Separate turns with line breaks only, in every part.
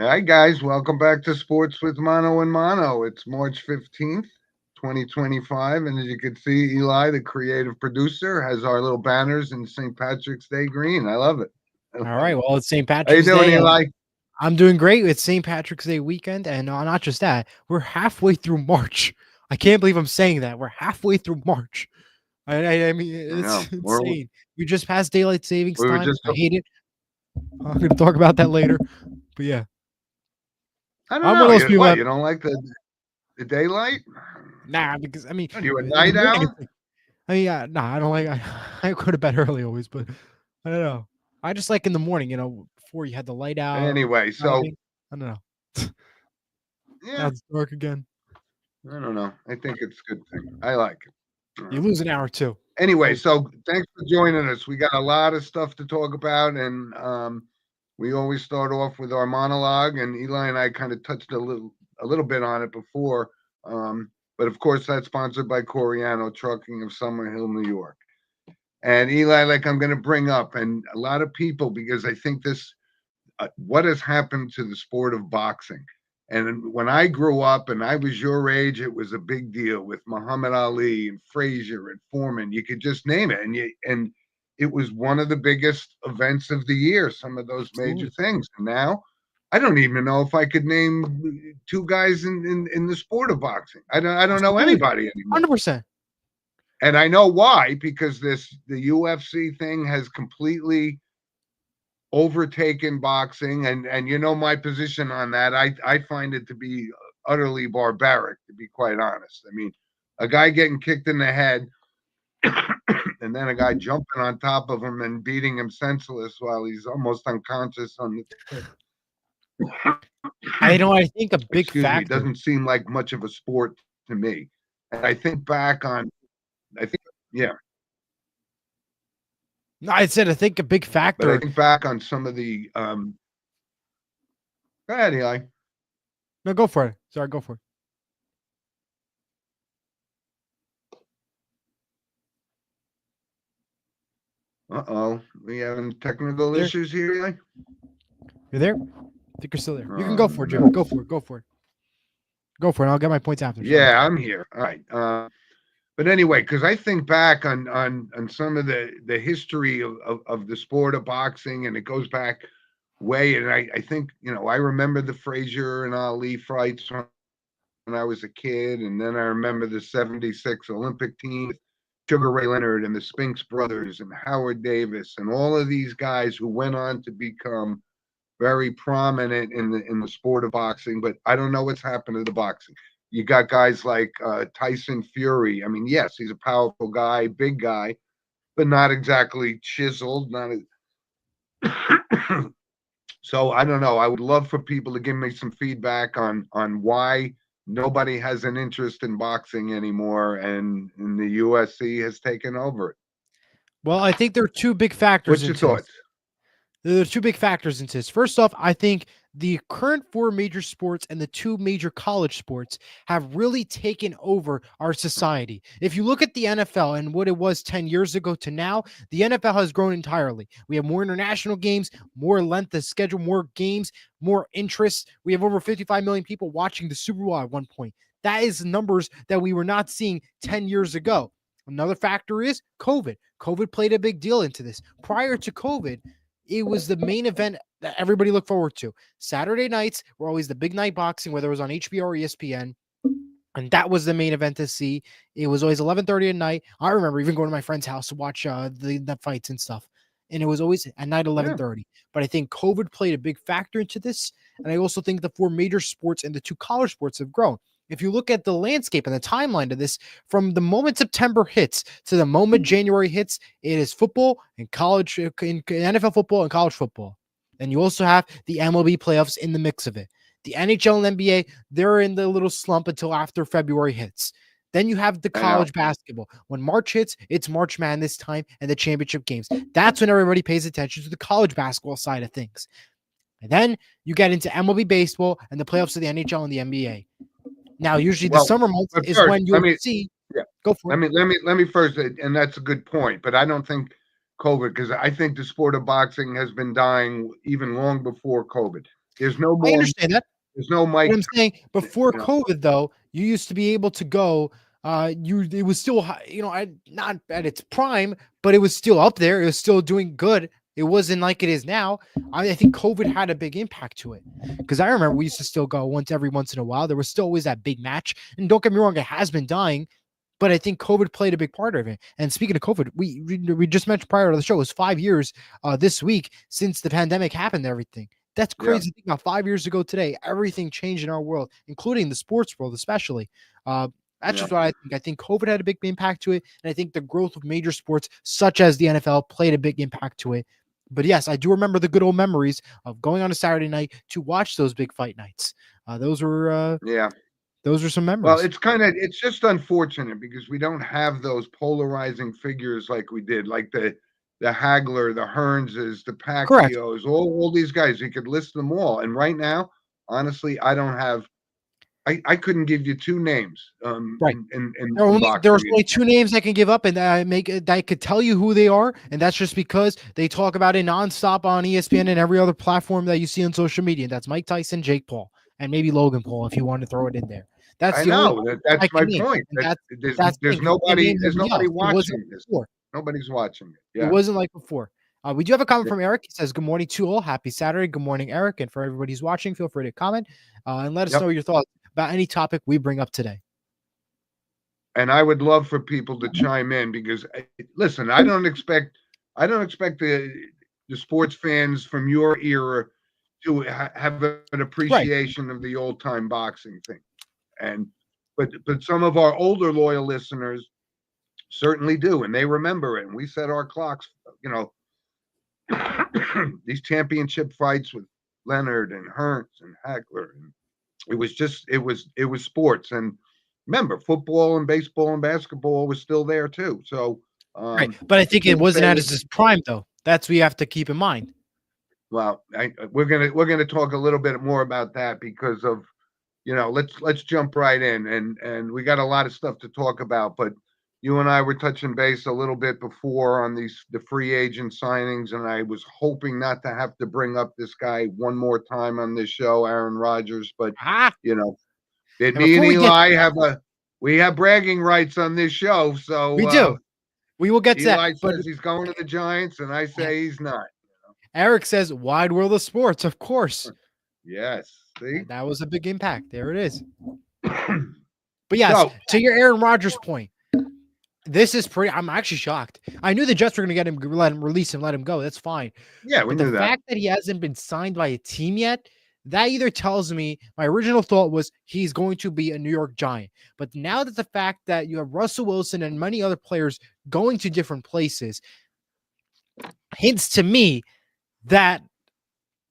Hi, guys. Welcome back to Sports with Mono and Mono. It's March 15th, 2025. And as you can see, Eli, the creative producer, has our little banners in St. Patrick's Day green. I love it. I
All
love
right.
it.
Well, it's St.
How you
Patrick's
doing,
Day, and
Eli?
I'm doing great. It's St. Patrick's Day weekend, and not just that, we're halfway through March. I can't believe I'm saying that. We're halfway through March. I mean,
I know.
it's insane. We just passed daylight savings
We were
time.
just,
I hate it. I'm going to talk about that later. But yeah,
I don't
I'm one
know.
of those people
What?
that
You don't like the daylight?
because I mean,
Are you a
in the
night
morning,
owl?
it's like, nah, I don't like. I go to bed early always, but I don't know. I just like in the morning, before you had the light out,
Anyway, so,
driving. I don't know. Now
yeah,
it's dark again.
I don't know. I think it's a good thing. I like it.
You lose an hour too.
Anyway,
So
so thanks for joining us. We got a lot of stuff to talk about, and we always start off with our monologue. And Eli and I kind of touched a little bit on it before, but of course that's sponsored by Coriano Trucking of Summer Hill, New York. And Eli, like I'm going to bring up, and a lot of people because I think this what has happened to the sport of boxing. And when I grew up and I was your age, it was a big deal with Muhammad Ali and Frazier and Foreman. You could just name it, and it was one of the biggest events of the year. Some of those major
absolutely.
things. And now, I don't even know if I could name two guys in the sport of boxing. I don't know
Absolutely.
anybody anymore.
100%.
And I know why, because the UFC thing has completely overtaken boxing, and you know my position on that. I find it to be utterly barbaric, to be quite honest. I mean, a guy getting kicked in the head and then a guy jumping on top of him and beating him senseless while he's almost unconscious on
I think a big
excuse me,
factor.
doesn't seem like much of a sport to me. And I think back on I think yeah,
No, I think a big
but I
factor.
think back on some of the go ahead, Eli.
No, go for it. Sorry, go for it.
Uh-oh. We having technical
There,
issues here, Eli?
you're there. I think you're still there. You can go
Oh
for it, Jimmy.
no.
Go for it. Go for it. Go for it. I'll get my points after. Sorry.
Yeah, I'm here. All right. But anyway, because I think back on some of the history of the sport of boxing, and it goes back way, and I think I remember the Frazier and Ali fights when I was a kid, and then I remember the '76 Olympic team with Sugar Ray Leonard and the Spinks brothers and Howard Davis and all of these guys who went on to become very prominent in the sport of boxing, but I don't know what's happened to the boxing. You got guys like Tyson Fury. I mean, yes, he's a powerful guy, big guy, but not exactly chiseled. Not so I don't know. I would love for people to give me some feedback on why nobody has an interest in boxing anymore, and the USC has taken over it.
Well, I think there are two big factors
What's your
into this.
thoughts?
There are two big factors into this. First off, I think the current four major sports and the two major college sports have really taken over our society. If you look at the NFL and what it was 10 years ago to now, the NFL has grown entirely. We have more international games, more length of schedule, more games, more interest. We have over 55 million people watching the Super Bowl at one point. That is numbers that we were not seeing 10 years ago. Another factor is COVID. COVID played a big deal into this. Prior to COVID, it was the main event that everybody looked forward to. Saturday nights were always the big night boxing, whether it was on HBO or ESPN. And that was the main event to see. It was always 11:30 at night. I remember even going to my friend's house to watch the fights and stuff. And it was always at night
Yeah,
11:30. But I think COVID played a big factor into this. And I also think the four major sports and the two college sports have grown. If you look at the landscape and the timeline to this, from the moment September hits to the moment January hits, it is football and college, in NFL football and college football. And you also have the MLB playoffs in the mix of it. The NHL and NBA, they're in the little slump until after February hits. Then you have the
I know.
college basketball. When March hits, it's March Madness time and the championship games. That's when everybody pays attention to the college basketball side of things. And then you get into MLB baseball and the playoffs of the NHL and the NBA. Now, usually the
Well,
summer months
but
is
first,
when
let
you'll
me
see.
yeah.
Go for it.
Let me first, and that's a good point. But I don't think COVID, because I think the sport of boxing has been dying even long before COVID. There's no
I
more.
understand that.
There's no
But
Mike.
I'm saying before
You know,
COVID, though, you used to be able to go. It was still not at its prime, but it was still up there. It was still doing good. It wasn't like it is now. I think COVID had a big impact to it because I remember we used to still go every once in a while. There was still always that big match, and don't get me wrong, it has been dying. But I think COVID played a big part of it. And speaking of COVID, we just mentioned prior to the show, it was 5 years this week since the pandemic happened and everything. That's
yeah,
crazy. Think about 5 years ago today, everything changed in our world, including the sports world, especially. That's
yeah.
just what I think. I think COVID had a big impact to it. And I think the growth of major sports, such as the NFL, played a big impact to it. But yes, I do remember the good old memories of going on a Saturday night to watch those big fight nights. Those were
Yeah.
some
Well,
memories.
it's just unfortunate because we don't have those polarizing figures like we did, like the Hagler, the Hearnses, the
Correct.
Pacquiaos, all these guys. You could list them all. And right now, honestly, I don't have. I couldn't give you two names
Right.
in
There's
boxing.
only two names I can give up, and that I could tell you who they are, and that's just because they talk about it nonstop on ESPN and every other platform that you see on social media. And that's Mike Tyson, Jake Paul, and maybe Logan Paul if you want to throw it in there. That's
I
the only
know
one
that's
I
my
can name,
point.
and
There's
that's the thing.
there's
You can't
nobody
name
there's
nobody
nobody
else. It wasn't
watching
like
this.
before.
Nobody's watching it.
It
Yeah.
wasn't like before. We do have a comment
Yeah.
from Eric. He says, "Good morning to all. Happy Saturday. Good morning, Eric." And for everybody who's watching, feel free to comment and let us
Yep.
know your thoughts about any topic we bring up today.
And I would love for people to chime in because listen, I don't expect the sports fans from your era to have an
Right.
appreciation of the old time boxing thing. And but some of our older loyal listeners certainly do, and they remember it. And we set our clocks, you know, these championship fights with Leonard and Hearns and Hackler, and it was sports. And remember, football and baseball and basketball was still there too. So
Right. But I think it wasn't at its prime, though. That's what you have to keep in mind.
well, we're gonna talk a little bit more about that because of let's jump right in, and we got a lot of stuff to talk about. But you and I were touching base a little bit before on the free agent signings, and I was hoping not to have to bring up this guy one more time on this show, Aaron Rodgers. But
Ah,
you know, me
and
and
before we get
Eli have bragging rights on this show.
we
So
do. We will get to that.
Eli
But
says he's going to the Giants, and I say he's not.
Eric says, wide world of sports, of course.
Yes. See?
And that was a big impact. There it is. But yes,
So,
to your Aaron Rodgers point, this is pretty. I'm actually shocked. I knew the Jets were going to get him, let him release him, let him go. That's fine.
yeah, we
But
knew
the
that.
fact that he hasn't been signed by a team yet, that either tells me my original thought was he's going to be a New York Giant. But now that the fact that you have Russell Wilson and many other players going to different places hints to me that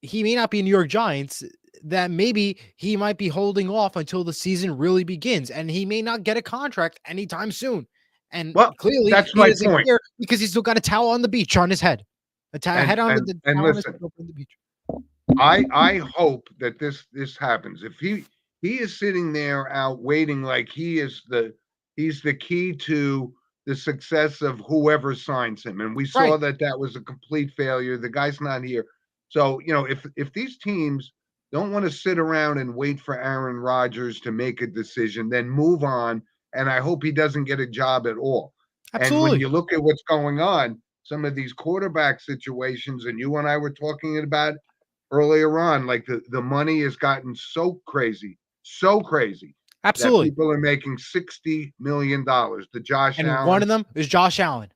he may not be New York Giants, that maybe he might be holding off until the season really begins, and he may not get a contract anytime soon. And
Well,
clearly,
that's
he
my
doesn't
point.
care because he's still got a towel on the beach on his head, head on the
And
towel on his
listen,
head on the beach.
I hope that this happens. If he is sitting there out waiting like he's the key to the success of whoever signs him, and we saw
Right.
that was a complete failure. The guy's not here. So if these teams don't want to sit around and wait for Aaron Rodgers to make a decision, then move on. And I hope he doesn't get a job at all. And when
Absolutely.
you look at what's going on, some of these quarterback situations, and you and I were talking about earlier on, like the money has gotten so crazy that
Absolutely.
people are making $60 million. The Josh
And
Allen.
one of them is Josh Allen.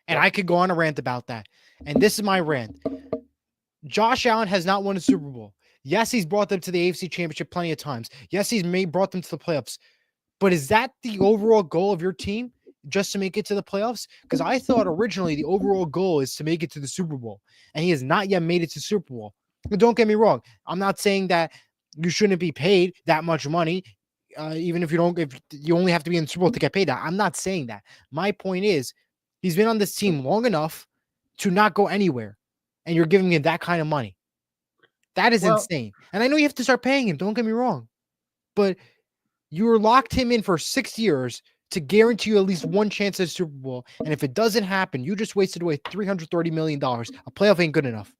And
Yep.
I could go on a rant about that. And this is my rant. Josh Allen has not won a Super Bowl. Yes, he's brought them to the AFC Championship plenty of times. Yes, he's brought them to the playoffs. But is that the overall goal of your team, just to make it to the playoffs? Because I thought originally the overall goal is to make it to the Super Bowl, and he has not yet made it to Super Bowl. But don't get me wrong. I'm not saying that you shouldn't be paid that much money, even if you only have to be in the Super Bowl to get paid that. I'm not saying that. My point is, he's been on this team long enough to not go anywhere, and you're giving him that kind of money. That is insane. And I know you have to start paying him. Don't get me wrong, but you were locked him in for 6 years to guarantee you at least one chance at Super Bowl. And if it doesn't happen, you just wasted away $330 million. A playoff ain't good enough.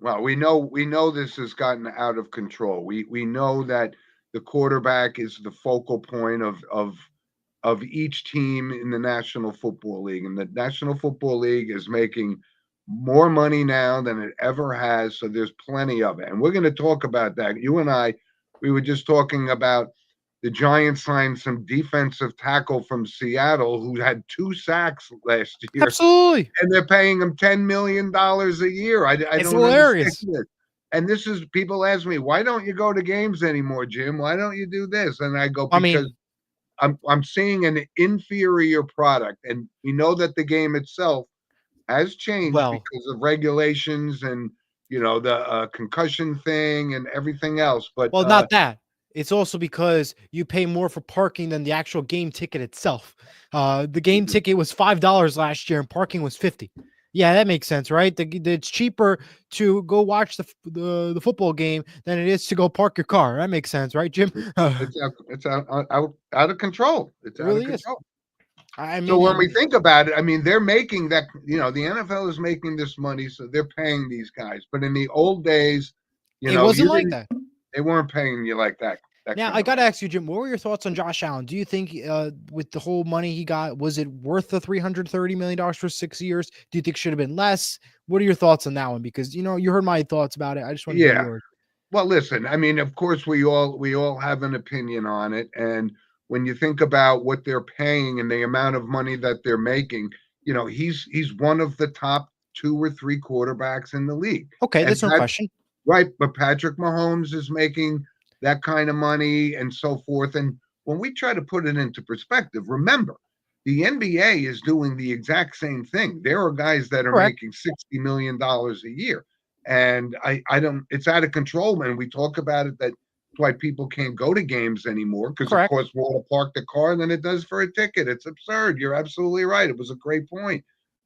Well, we know this has gotten out of control. We know that the quarterback is the focal point of each team in the National Football League, and the National Football League is making more money now than it ever has. So there's plenty of it, and we're going to talk about that. You and I, we were just talking about the Giants signed some defensive tackle from Seattle who had 2 sacks last year,
Absolutely.
and they're paying him $10 million a year. I
It's
don't understand
hilarious.
this. And this is people ask me, why don't you go to games anymore, Jim? Why don't you do this? And I go,
I
because
mean,
I'm seeing an inferior product, and we know that the game itself has changed
well,
because of regulations and the concussion thing and everything else. But
well, not that. It's also because you pay more for parking than the actual game ticket itself. The game ticket was $5 last year, and parking was 50. Yeah, that makes sense, right? It's cheaper to go watch the football game than it is to go park your car. That makes sense, right, Jim?
it's out of control. It's
It
out of
really is.
control.
I
So
mean,
when we
and
think about it, I mean, they're making that, the NFL is making this money, so they're paying these guys. But in the old days,
it wasn't
you
like
didn't,
that.
they weren't paying you like that
Now,
kind
I
of
got to
money.
ask you, Jim, what were your thoughts on Josh Allen? Do you think, with the whole money he got, was it worth the $330 million for 6 years? Do you think it should have been less? What are your thoughts on that one? Because, you heard my thoughts about it. I just want to hear
Yeah.
yours.
Well, listen, I mean, of course, we all have an opinion on it, and when you think about what they're paying and the amount of money that they're making, he's one of the top 2 or 3 quarterbacks in the league,
Okay,
and
that's no question.
right, but Patrick Mahomes is making that kind of money and so forth. And when we try to put it into perspective, remember, the NBA is doing the exact same thing. There are guys that are
Correct.
making $60 million a year. And I don't, it's out of control. And we talk about it that's why people can't go to games anymore because it
Correct.
costs more to park the car than it does for a ticket. It's absurd. You're absolutely right. It was a great point.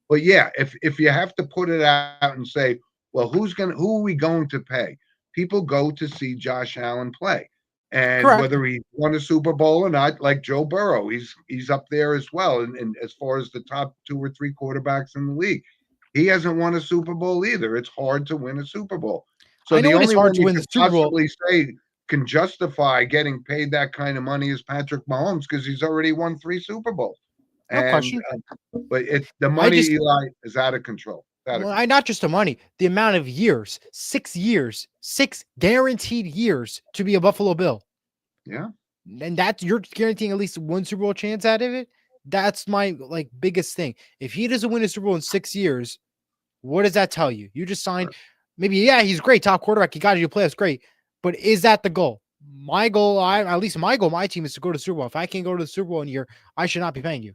But yeah, if you have to put it out and say, well, who are we going to pay? People go to see Josh Allen play. And
Correct.
whether he won a Super Bowl or not, like Joe Burrow, he's up there as well. And as far as the top 2 or 3 quarterbacks in the league, he hasn't won a Super Bowl either. It's hard to win a Super Bowl. So
I
the
know it is
only
hard
one
to
you
win the
could
Super Bowl.
possibly say can justify getting paid that kind of money is Patrick Mahomes because he's already won 3 Super Bowls.
No
And
question.
but the
I
money,
just,
Eli, is out of control. It's out of
well,
control.
not just the money, the amount of years, 6 years, 6 guaranteed years to be a Buffalo Bill.
Yeah.
And that's, you're guaranteeing at least one Super Bowl chance out of it. That's my biggest thing. If he doesn't win a Super Bowl in 6 years, what does that tell you? You just signed, maybe, yeah, he's great, top quarterback. He got you to play. That's great. But is that the goal? My goal, at least my goal, my team is to go to the Super Bowl. If I can't go to the Super Bowl in a year, I should not be paying you.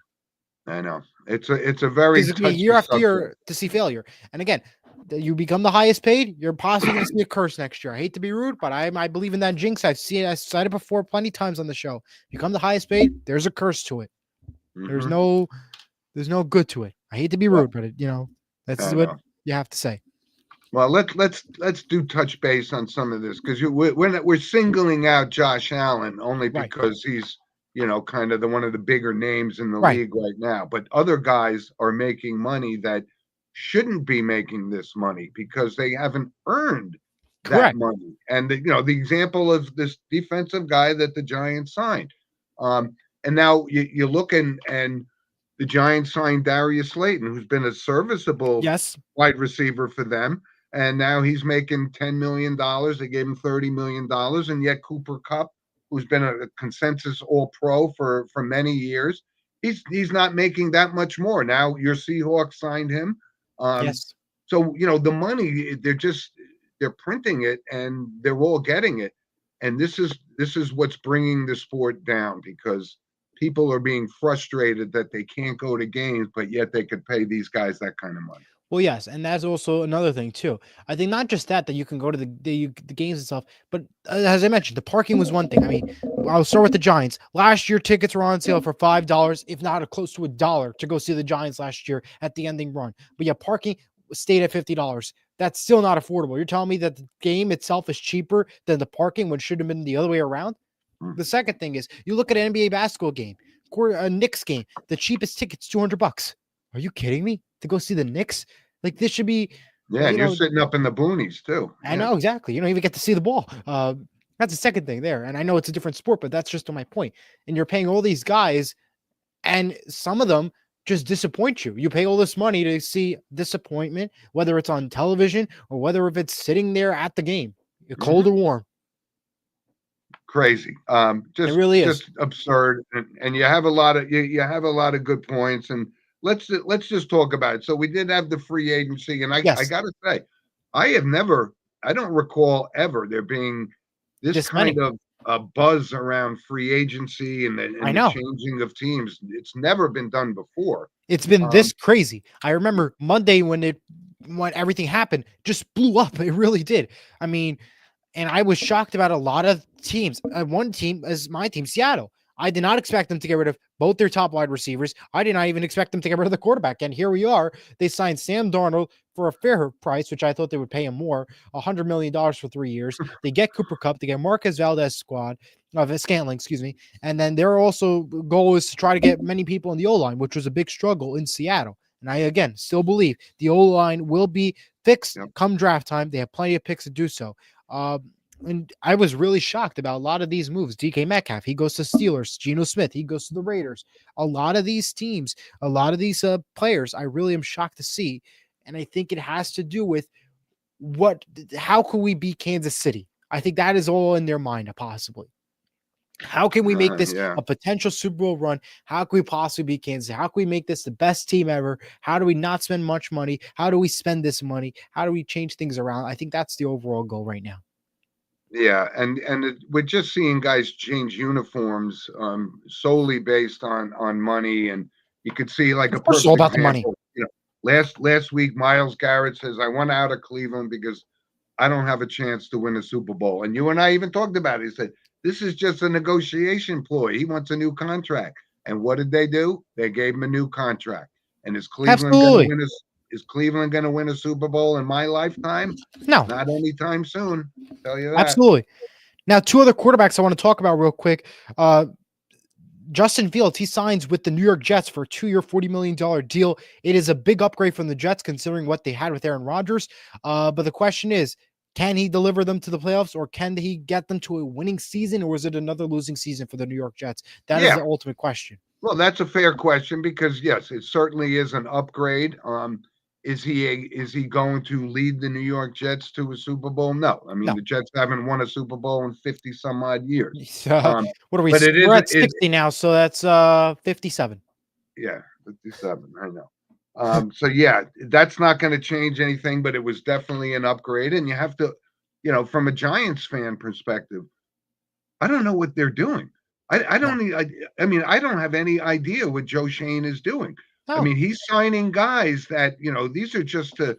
I know. It's a very
Because it's going to be
touchy
year after
subject.
year to see failure. And again, you become the highest paid, you're possibly going to see a curse next year. I hate to be rude, but I believe in that jinx. I said it before plenty of times on the show. Become the highest paid, there's a curse to it. There's
Mm-hmm.
no good to it. I hate to be
Well,
rude, but that's
I
what
know.
you have to say.
Well, let's do touch base on some of this because we're singling out Josh Allen only
Right.
because he's kind of one of the bigger names in the
Right.
league right now. But other guys are making money that shouldn't be making this money because they haven't earned that
Correct.
money. And the example of this defensive guy that the Giants signed, and now you look and the Giants signed Darius Slayton, who's been a serviceable
Yes.
wide receiver for them. And now he's making $10 million. They gave him $30 million. And yet Cooper Kupp, who's been a consensus all pro for many years, he's not making that much more. Now your Seahawks signed him.
Yes.
So the money, they're printing it and they're all getting it. And this is what's bringing the sport down because people are being frustrated that they can't go to games, but yet they could pay these guys that kind of money.
Well, yes, and that's also another thing too. I think not just that you can go to the games and stuff, but as I mentioned, the parking was one thing. I mean, I'll start with the Giants. Last year, tickets were on sale for $5, if not close to $1, to go see the Giants last year at the ending run. But yeah, parking stayed at $50. That's still not affordable. You're telling me that the game itself is cheaper than the parking when it should have been the other way around? The second thing is you look at an NBA basketball game, a Knicks game, the cheapest ticket's $200. Are you kidding me? To go see the Knicks? This should be
Yeah, and you're sitting up in the boonies too.
I
Yeah.
know exactly. You don't even get to see the ball. That's the second thing there. And I know it's a different sport, but that's just to my point. And you're paying all these guys, and some of them just disappoint you. You pay all this money to see disappointment, whether it's on television or whether if it's sitting there at the game, cold or warm.
Crazy.
It really is.
Just absurd. And you have a lot of you have a lot of good points. And let's just talk about it. So we did have the free agency, and I
Yes.
gotta say, I don't recall ever there being this kind of a buzz around free agency and the changing of teams. It's never been done before.
It's been this crazy. I remember Monday when everything happened, just blew up. It really did. I mean, and I was shocked about a lot of teams. One team is my team, Seattle. I did not expect them to get rid of both their top wide receivers. I did not even expect them to get rid of the quarterback. And here we are. They signed Sam Darnold for a fair price, which I thought they would pay him more, $100 million for 3 years. They get Cooper Kupp. They get Marquez Scantling, excuse me. And then their also goal is to try to get many people in the O-line, which was a big struggle in Seattle. And I, again, still believe the O-line will be fixed come draft time. They have plenty of picks to do so. And I was really shocked about a lot of these moves. DK Metcalf, he goes to Steelers. Geno Smith, he goes to the Raiders. A lot of these teams, a lot of these players, I really am shocked to see. And I think it has to do with how can we beat Kansas City? I think that is all in their mind, possibly. How can we make this a potential Super Bowl run? How can we possibly beat Kansas City? How can we make this the best team ever? How do we not spend much money? How do we spend this money? How do we change things around? I think that's the overall goal right now.
Yeah, and we're just seeing guys change uniforms solely based on money, and you could see like a perfect
all about
example.
The
money. Last week, Myles Garrett says, "I want out of Cleveland because I don't have a chance to win a Super Bowl." And you and I even talked about it. He said, "This is just a negotiation ploy. He wants a new contract." And what did they do? They gave him a new contract. And is Cleveland going to win Is Cleveland going to win a Super Bowl in my lifetime?
No.
Not anytime soon. I'll tell you that.
Absolutely. Now, two other quarterbacks I want to talk about real quick. Justin Fields, he signs with the New York Jets for a 2-year, $40 million deal. It is a big upgrade from the Jets considering what they had with Aaron Rodgers. But the question is, can he deliver them to the playoffs, or can he get them to a winning season, or is it another losing season for the New York Jets? That is the ultimate question.
Well, that's a fair question because, yes, it certainly is an upgrade. Is he going to lead the New York Jets to a Super Bowl? No. I mean, the Jets haven't won a Super Bowl in 50 some odd years.
What are we? We're at 60 now, so that's 57.
Yeah, 57. I know. So yeah, that's not going to change anything, but it was definitely an upgrade. And you have to, from a Giants fan perspective, I don't know what they're doing. I don't have any idea what Joe Shane is doing. I mean, he's signing guys that, these are just to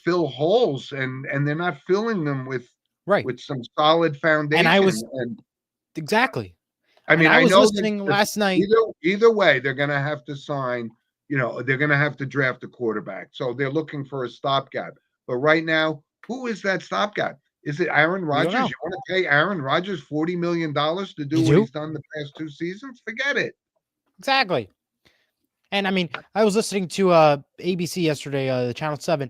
fill holes, and they're not filling them with some solid foundation.
Exactly.
I mean,
I was listening last night.
Either way, they're going to have to sign, they're going to have to draft a quarterback. So they're looking for a stopgap. But right now, who is that stopgap? Is it Aaron Rodgers? You want to pay Aaron Rodgers $40 million to do what he's done the past 2 seasons? Forget it.
Exactly. And I mean, I was listening to ABC yesterday, the Channel 7,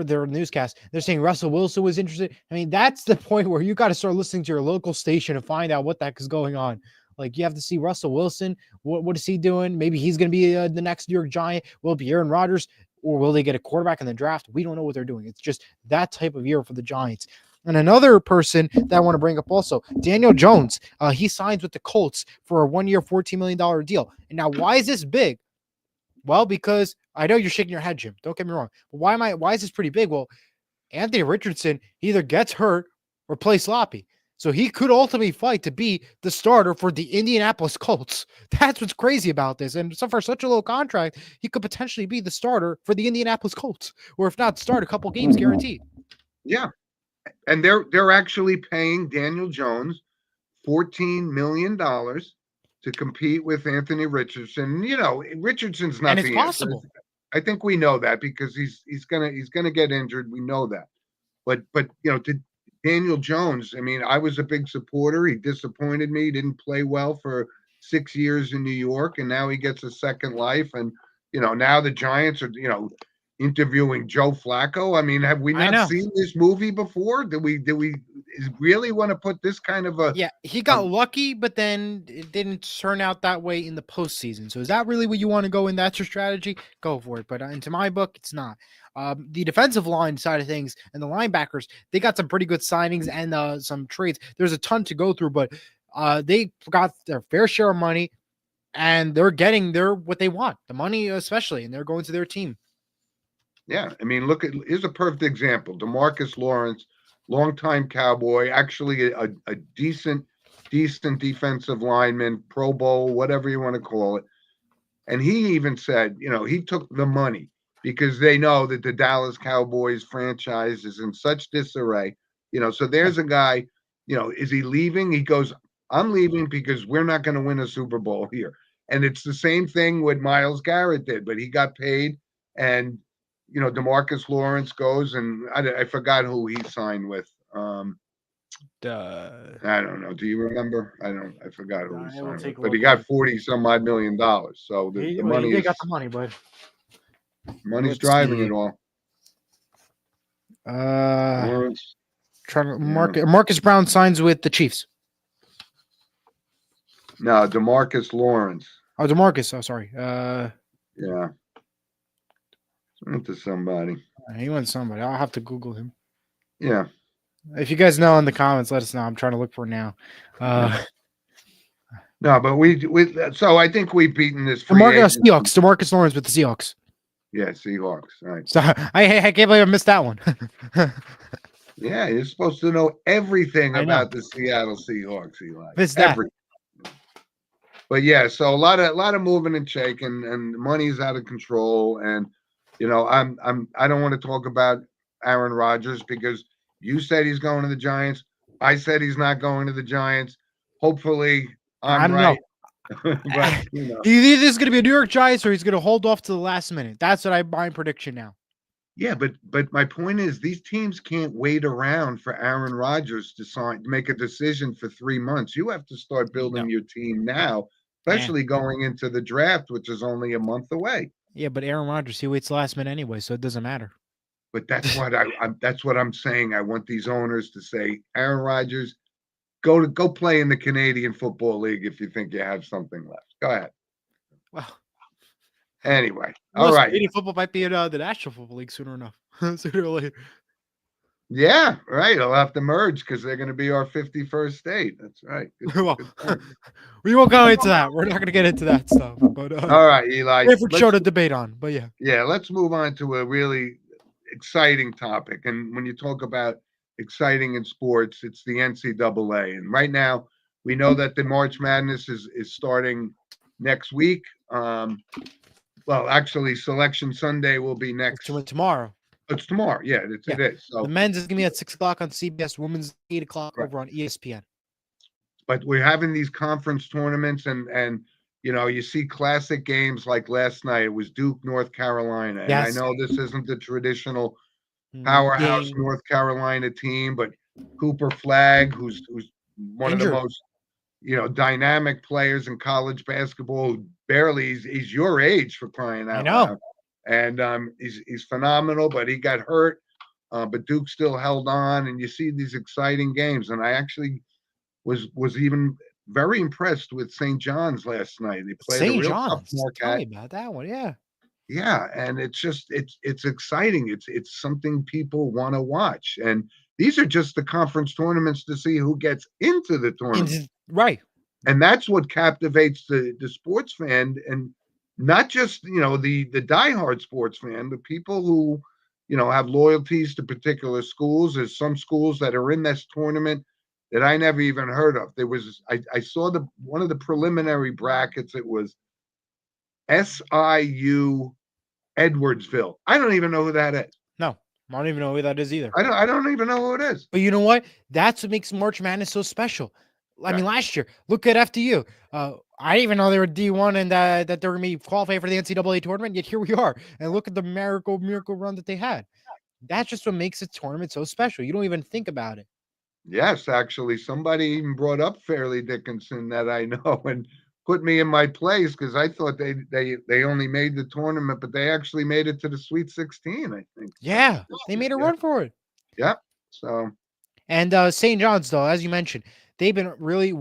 their newscast. They're saying Russell Wilson was interested. I mean, that's the point where you got to start listening to your local station and find out what the heck is going on. Like, you have to see Russell Wilson. What is he doing? Maybe he's going to be the next New York Giant. Will it be Aaron Rodgers? Or will they get a quarterback in the draft? We don't know what they're doing. It's just that type of year for the Giants. And another person that I want to bring up also, Daniel Jones. He signs with the Colts for a 1-year, $14 million deal. And now, why is this big? Well, because I know you're shaking your head, Jim. Don't get me wrong. But why is this pretty big? Well, Anthony Richardson either gets hurt or plays sloppy. So he could ultimately fight to be the starter for the Indianapolis Colts. That's what's crazy about this. And so for such a low contract, he could potentially be the starter for the Indianapolis Colts, or if not, start a couple games guaranteed.
Yeah. And they're actually paying Daniel Jones $14 million to compete with Anthony Richardson. Richardson's not the answer. I think we know that because he's gonna get injured. We know that. But to Daniel Jones, I mean, I was a big supporter. He disappointed me. He didn't play well for 6 years in New York, and now he gets a second life. And now the Giants are, interviewing Joe Flacco. I mean, have we
I
not
know.
seen this movie before? Do we really want to put this kind of a
Yeah, he got
um,
lucky, but then it didn't turn out that way in the postseason. So is that really what you want to go in? That's your strategy? Go for it. But into my book, it's not. The defensive line side of things and the linebackers, they got some pretty good signings and some trades. There's a ton to go through, but they got their fair share of money, and they're getting what they want, the money especially, and they're going to their team.
yeah, I mean, here's a perfect example. DeMarcus Lawrence, longtime Cowboy, actually a decent defensive lineman, Pro Bowl, whatever you want to call it. And he even said, he took the money because they know that the Dallas Cowboys franchise is in such disarray. So there's a guy, is he leaving? He goes, I'm leaving because we're not going to win a Super Bowl here. And it's the same thing what Myles Garrett did, but he got paid. And, DeMarcus Lawrence goes, and I forgot who he signed with. I don't know. Do you remember? I forgot who he
I will
signed with,
take a
but he
look at
got
it.
40 some odd million dollars. So the
He
money
did
is
got the money, but
money's
let's
driving
see.
it all.
Lawrence, trying to
Yeah.
Marcus Brown signs with the Chiefs.
No, DeMarcus Lawrence.
Oh, DeMarcus. Oh, sorry.
Yeah. Went to somebody.
He went somebody. I'll have to Google him.
Yeah.
If you guys know in the comments, let us know. I'm trying to look for it now.
No, but so I think we've beaten this free
Seahawks.
agent.
DeMarcus Lawrence with the Seahawks.
Yeah, Seahawks. Right.
So I can't believe I missed that one.
Yeah, you're supposed to know everything
I know.
about the Seattle Seahawks, Eli.
Missed that.
Everything. But yeah, so a lot of moving and shaking, and money's out of control. And I don't want to talk about Aaron Rodgers because you said he's going to the Giants. I said he's not going to the Giants. Hopefully,
I
I'm
don't
right.
know.
But
Either this is going to be a New York Giants or he's going to hold off to the last minute. That's what my prediction now.
yeah, but my point is these teams can't wait around for Aaron Rodgers to make a decision for 3 months. You have to start building your team now, especially going into the draft, which is only a month away.
Yeah, but Aaron Rodgers, he waits the last minute anyway, so it doesn't matter.
But that's what I'm saying. I want these owners to say, Aaron Rodgers, go play in the Canadian Football League if you think you have something left. Go ahead.
Well,
anyway, all right.
Canadian football might be in the National Football League sooner or later.
Yeah, right. It'll have to merge because they're going to be our 51st state. That's right. Good
we won't go into that. We're not going to get into that stuff. But
all right, Eli.
Different show to debate on. But yeah.
Yeah, let's move on to a really exciting topic. And when you talk about exciting in sports, it's the NCAA. And right now, we know that the March Madness is starting next week. Well, actually, Selection Sunday will be next
tomorrow.
It's tomorrow. Yeah, it is. So
the men's is gonna be at 6:00 on CBS. Women's 8:00 over on ESPN.
But we're having these conference tournaments, and you see classic games like last night. It was Duke, North Carolina, and I know this isn't the traditional powerhouse North Carolina team, but Cooper Flagg, who's one of the most dynamic players in college basketball. Barely, he's your age for crying out loud. And he's phenomenal, but he got hurt. But Duke still held on, and you see these exciting games. And I actually was even very impressed with St. John's last night. They played a real tough Marquette.
Tell me about that one, yeah.
Yeah, and it's just it's exciting. It's something people want to watch. And these are just the conference tournaments to see who gets into the tournament.
Right.
And that's what captivates the sports fan, and not just the diehard sports fan, but people who have loyalties to particular schools. There's some schools that are in this tournament that I never even heard of. I saw one of the preliminary brackets. It was SIU Edwardsville. I don't even know who that is.
No, I don't even know who that is either.
I don't even know who it is.
But you know what? That's what makes March Madness so special. I mean, last year, look at FDU. I didn't even know they were D1 and that they were going to be qualified for the NCAA tournament. Yet here we are. And look at the miracle run that they had. That's just what makes a tournament so special. You don't even think about it.
Yes, actually, somebody even brought up Fairleigh Dickinson that I know. And put me in my place because I thought they only made the tournament, but they actually made it to the Sweet 16, I think.
Yeah, they made a run for it.
Yep. So
And St. John's, though, as you mentioned, they've been really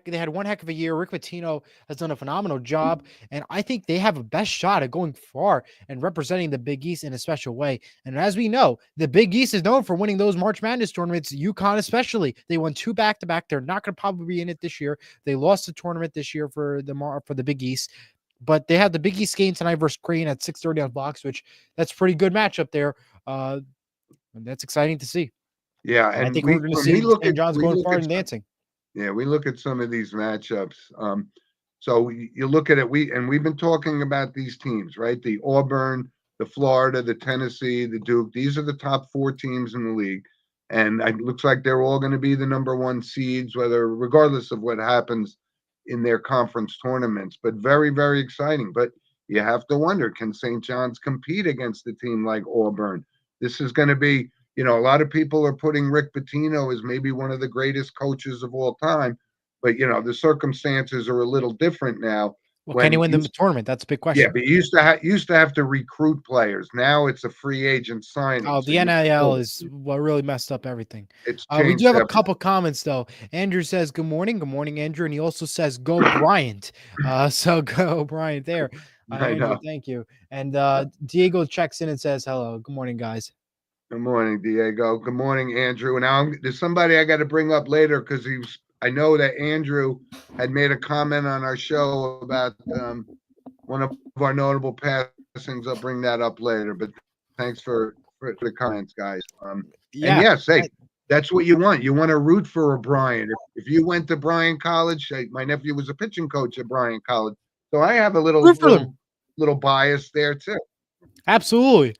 they had one heck of a year. Rick Pitino has done a phenomenal job, and I think they have a best shot at going far and representing the Big East in a special way. And as we know, the Big East is known for winning those March Madness tournaments, UConn especially. They won 2 back-to-back. They're not going to probably be in it this year. They lost the tournament this year for the Big East. But they have the Big East game tonight versus Crane at 6:30 on Fox, which that's a pretty good matchup there. And that's exciting to see.
yeah,
I
and
think we're going to see St. John's going far in dancing.
Yeah, we look at some of these matchups. So you look at it, we've been talking about these teams, right? The Auburn, the Florida, the Tennessee, the Duke. These are the top 4 teams in the league. And it looks like they're all going to be the number 1 seeds, regardless of what happens in their conference tournaments. But very, very exciting. But you have to wonder, can St. John's compete against a team like Auburn? This is going to be, a lot of people are putting Rick Pitino as maybe one of the greatest coaches of all time. But, the circumstances are a little different now.
Well, can he win the tournament? That's a big question.
Yeah, but you used to have to recruit players. Now it's a free agent signing.
Oh, the NIL is what really messed up everything.
It's
we do have a couple comments though. Andrew says, "Good morning, Andrew," and he also says, "Go Bryant." So go Bryant there. Andrew, thank you. And Diego checks in and says, "Hello, good morning, guys."
Good morning, Diego. Good morning, Andrew. And now there's somebody I got to bring up later because I know that Andrew had made a comment on our show about one of our notable passings. I'll bring that up later. But thanks for the comments, guys.
Yeah.
And yes, hey, that's what you want. You want to root for O'Brien. If you went to Bryan College, my nephew was a pitching coach at Bryan College, so I have a little bias there too.
Absolutely.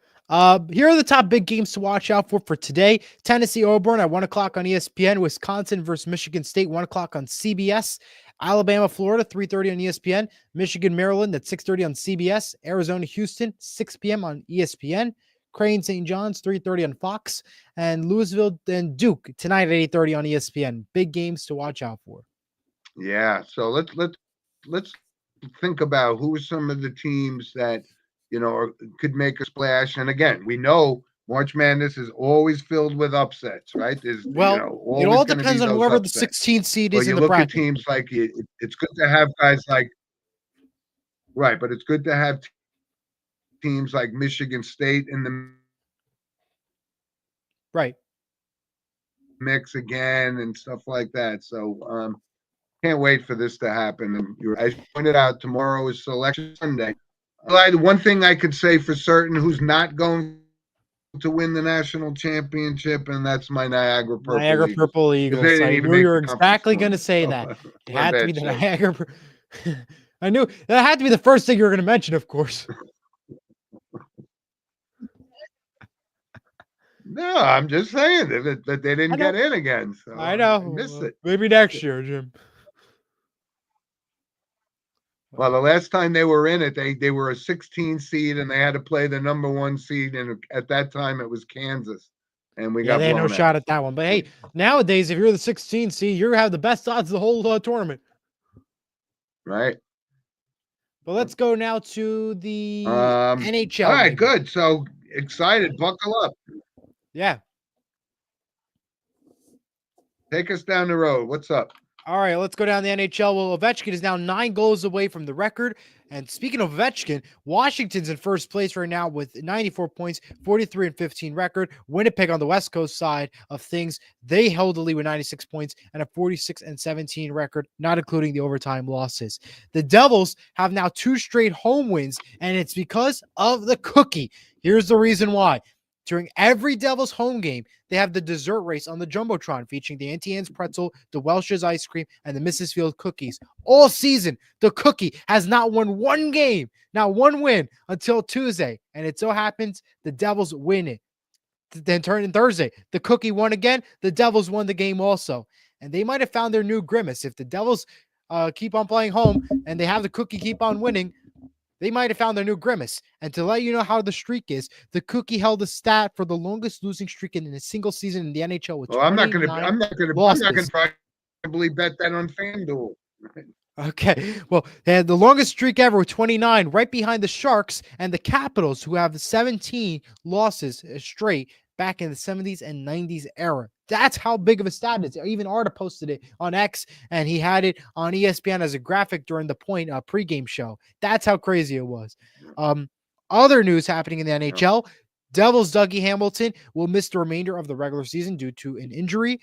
Here are the top big games to watch out for today. Tennessee Auburn at 1 o'clock on ESPN. Wisconsin versus Michigan State, 1 o'clock on CBS. Alabama, Florida, 3:30 on ESPN. Michigan, Maryland at 6:30 on CBS. Arizona, Houston, 6 p.m. on ESPN. Crane, St. John's, 3:30 on Fox. And Louisville and Duke tonight at 8:30 on ESPN. Big games to watch out for.
Yeah, so let's think about who are some of the teams that could make a splash. And again, we know March Madness is always filled with upsets, right?
It all depends on whoever the 16th seed is in the bracket.
At teams like it's good to have guys like but it's good to have teams like Michigan State in the mix again and stuff like that. So can't wait for this to happen. And as you pointed out, tomorrow is Selection Sunday. One thing I could say for certain who's not going to win the national championship, and that's my Niagara
Purple Eagles. I knew you were exactly going to say that. It had to be the Niagara. I knew that had to be the first thing you were going to mention, of course.
No, I'm just saying that they didn't get in again. So
I know.
I missed it.
Maybe next year, Jim.
Well, the last time they were in it, they were a 16 seed and they had to play the number 1 seed, and at that time it was Kansas, and we got
they had no shot at that one. But hey, nowadays if you're the 16 seed, you have the best odds of the whole tournament.
Right.
But let's go now to the NHL.
All right, good. So excited. Buckle up.
Yeah.
Take us down the road. What's up?
All right, let's go down the NHL. Well, Ovechkin is now 9 goals away from the record. And speaking of Ovechkin, Washington's in first place right now with 94 points, 43-15 record. Winnipeg on the West Coast side of things, they held the lead with 96 points and a 46-17 record, not including the overtime losses. The Devils have now 2 straight home wins, and it's because of the cookie. Here's the reason why. During every Devils home game, they have the dessert race on the Jumbotron featuring the Auntie Anne's pretzel, the Welch's ice cream, and the Mrs. Field cookies. All season, the cookie has not won one game, not one win until Tuesday. And it so happens the Devils win it. Then turn in Thursday, the cookie won again. The Devils won the game also. And they might have found their new grimace. If the Devils keep on playing home and they have the cookie keep on winning, they might have found their new grimace. And to let you know how the streak is, the cookie held a stat for the longest losing streak in a single season in the NHL. With
I'm not going to probably bet that on FanDuel.
Okay. Well, they had the longest streak ever with 29, right behind the Sharks and the Capitals, who have 17 losses straight back in the 70s and 90s era. That's how big of a stat it is. Even Arda posted it on X, and he had it on ESPN as a graphic during the pregame show. That's how crazy it was. Um, Other news happening in the
Yeah.
NHL. Devils' Dougie Hamilton will miss the remainder of the regular season due to an injury.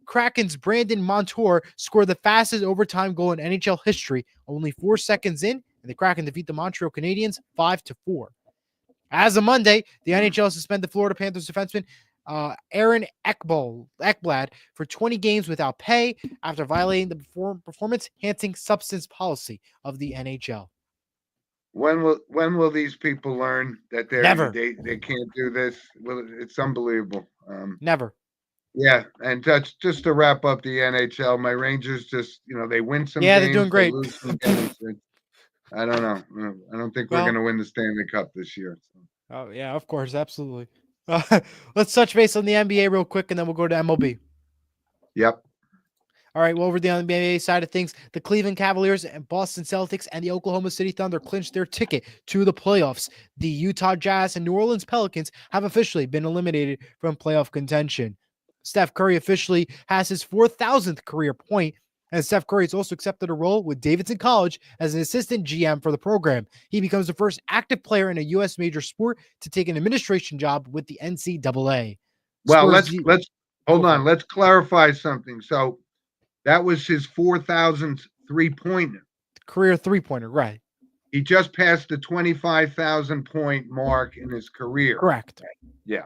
Kraken's Brandon Montour scored the fastest overtime goal in NHL history, only 4 seconds in, and the Kraken defeat the Montreal Canadiens 5-4. As of Monday, the NHL suspended Florida Panthers defenseman Aaron Ekblad for 20 games without pay after violating the performance-enhancing substance policy of the NHL.
When will these people learn that
Never.
they can't do this? Well, it's unbelievable.
Never.
Yeah, and just to wrap up the NHL, my Rangers just they win some
Yeah, they're doing
games, they
great.
lose some games. I don't know. I don't think we're
Well,
going to win the Stanley Cup this year. So.
oh yeah, of course, absolutely. Let's touch base on the NBA real quick, and then we'll go to MLB.
Yep.
All right, well, over the NBA side of things, the Cleveland Cavaliers and Boston Celtics and the Oklahoma City Thunder clinched their ticket to the playoffs. The Utah Jazz and New Orleans Pelicans have officially been eliminated from playoff contention. Steph Curry officially has his 4,000th career point, and Steph Curry has also accepted a role with Davidson College as an assistant GM for the program. He becomes the first active player in a U.S. major sport to take an administration job with the NCAA.
Well,
Spurs,
let's hold
go for
on.
it.
Let's clarify something. So that was his 4,000th three-pointer.
Career three-pointer, right?
He just passed the 25,000 point mark in his career.
Correct.
Yeah.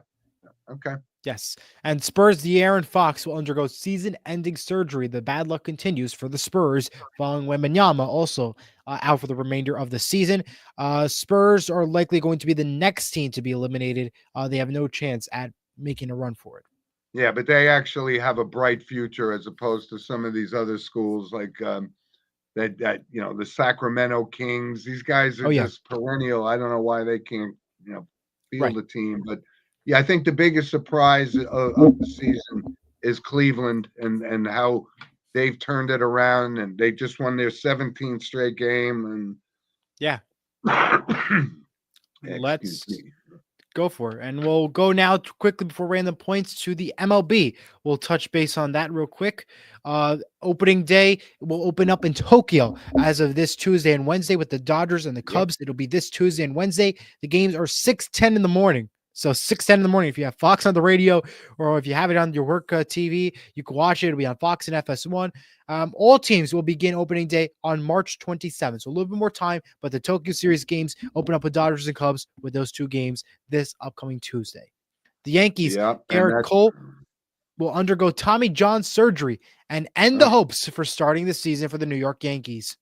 Okay.
Yes. And Spurs, De'Aaron Fox will undergo season-ending surgery. The bad luck continues for the Spurs following Wembanyama also out for the remainder of the season. Spurs are likely going to be the next team to be eliminated. They have no chance at making a run for it.
Yeah, but they actually have a bright future as opposed to some of these other schools like that the Sacramento Kings. These guys are just perennial. I don't know why they can't field a team, but yeah, I think the biggest surprise of the season is Cleveland and how they've turned it around, and they just won their 17th straight game. And
yeah,
excuse me.
Go for it. And we'll go now quickly before random points to the MLB. We'll touch base on that real quick. Opening day will open up in Tokyo as of this Tuesday and Wednesday with the Dodgers and the Cubs. It'll be this Tuesday and Wednesday. The games are 6:10 in the morning. So 6:10 in the morning. If you have Fox on the radio or if you have it on your work TV, you can watch it. It'll be on Fox and FS1. All teams will begin opening day on March 27th. So a little bit more time, but the Tokyo Series games open up with Dodgers and Cubs with those two games this upcoming Tuesday. The Yankees, Garrett Cole, will undergo Tommy John surgery and end the hopes for starting the season for the New York Yankees.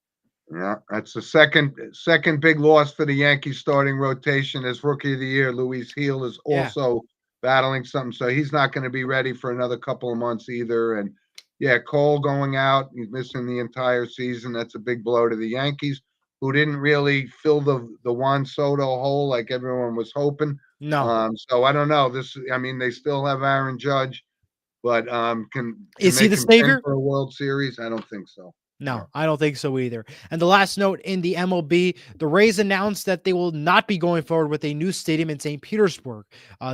Yeah, that's the second big loss for the Yankees starting rotation. As Rookie of the Year, Luis Gil is also battling something, so he's not going to be ready for another couple of months either. And yeah, Cole going out, he's missing the entire season. That's a big blow to the Yankees, who didn't really fill the Juan Soto hole like everyone was hoping.
No.
So I don't know. They still have Aaron Judge, but
is he the savior
for a World Series? I don't think so.
No, I don't think so either. And the last note in the MLB, the Rays announced that they will not be going forward with a new stadium in St. Petersburg.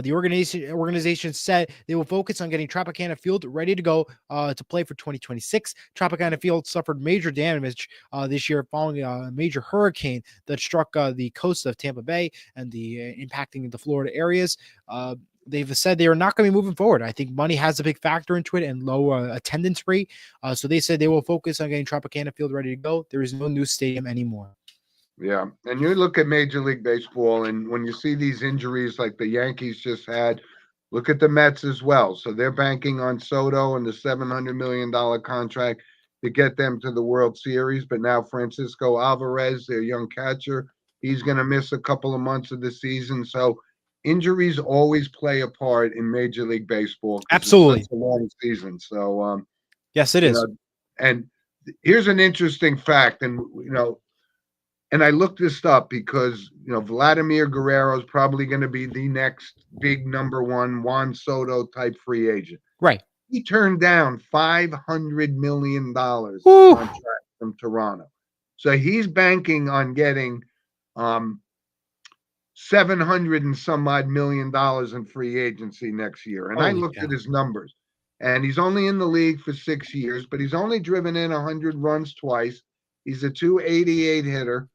The organization said they will focus on getting Tropicana Field ready to go to play for 2026. Tropicana Field suffered major damage this year following a major hurricane that struck the coast of Tampa Bay and impacting the Florida areas. They've said they are not going to be moving forward. I think money has a big factor into it and low attendance rate. So they said they will focus on getting Tropicana Field ready to go. There is no new stadium anymore.
Yeah. And you look at Major League Baseball, and when you see these injuries like the Yankees just had, look at the Mets as well. So they're banking on Soto and the $700 million contract to get them to the World Series. But now Francisco Alvarez, their young catcher, he's going to miss a couple of months of the season. So injuries always play a part in Major League Baseball.
Absolutely.
It's such a long season. So,
yes, it is.
And here's an interesting fact. And, and I looked this up because, Vladimir Guerrero is probably going to be the next big number one Juan Soto type free agent.
Right.
He turned down $500 million contract from Toronto. So he's banking on getting um, 700 and some odd $1 million in free agency next year. And I
Holy
looked
cow.
at his numbers, and he's only in the league for 6 years, but he's only driven in 100 runs twice. He's a 288 hitter.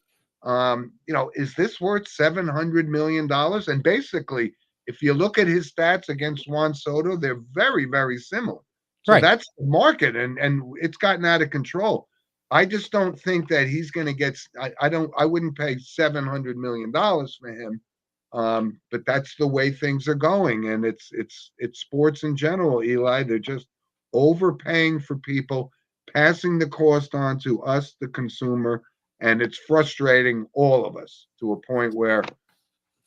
Is this worth $700 million? And basically, if you look at his stats against Juan Soto, they're very, very similar. So
Right.
that's the market, and it's gotten out of control. I just don't think that he's going to get. I wouldn't pay $700 million for him. But that's the way things are going, and it's sports in general, Eli. They're just overpaying for people, passing the cost on to us, the consumer, and it's frustrating all of us to a point where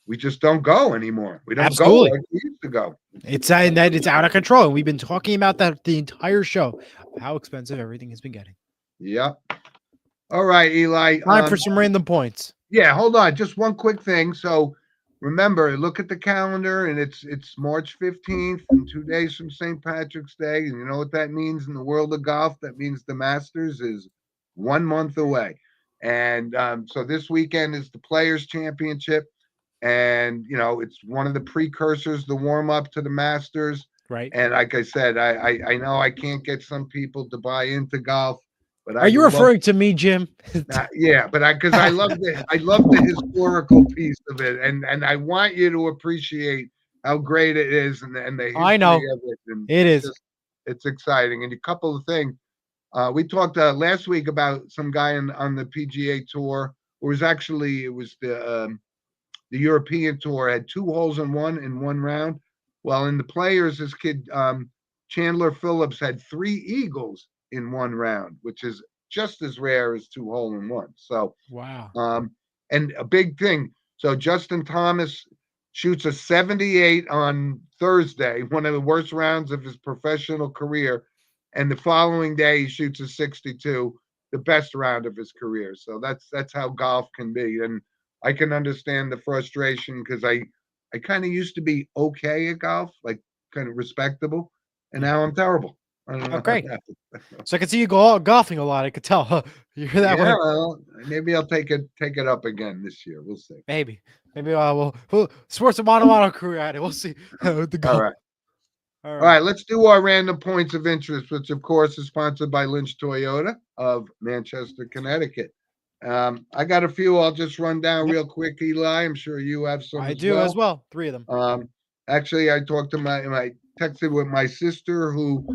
we just don't go anymore. We don't go
Absolutely.
like we used to go.
It's out of control. And we've been talking about that the entire show, how expensive everything has been getting.
Yep. All right, Eli.
Time for some random points.
Yeah, hold on. Just one quick thing. So remember, look at the calendar, and it's March 15th, and 2 days from St. Patrick's Day. And you know what that means in the world of golf? That means the Masters is 1 month away. And so this weekend is the Players Championship. And it's one of the precursors, the warm up to the Masters.
Right.
And like I said, I know I can't get some people to buy into golf, but
Are you referring to me, Jim?
yeah, but because I love the historical piece of it, and I want you to appreciate how great it is, and the history
I know.
of it. And
It is.
it's exciting. And a couple of things we talked last week about some guy on the PGA Tour. It was the European Tour, had 2 holes in one round. Well, in the Players, this kid Chandler Phillips had 3 eagles in one round, which is just as rare as 2 hole-in-ones. So,
Wow.
And a big thing. So Justin Thomas shoots a 78 on Thursday, one of the worst rounds of his professional career, and the following day he shoots a 62, the best round of his career. So that's how golf can be, and I can understand the frustration because I kind of used to be okay at golf, like kind of respectable, and now I'm terrible. I don't know.
Okay. So I can see you go golfing a lot. I could tell. You hear that
Yeah,
one?
well, maybe I'll take it up again this year. We'll see.
Maybe we'll sports a mono career at it. We'll see. With the golf.
All right. All right, let's do our random points of interest, which of course is sponsored by Lynch Toyota of Manchester, Connecticut. I got a few. I'll just run down real quick, Eli. I'm sure you have some.
I do as well. 3 of them.
Actually, I talked to my texted with my sister who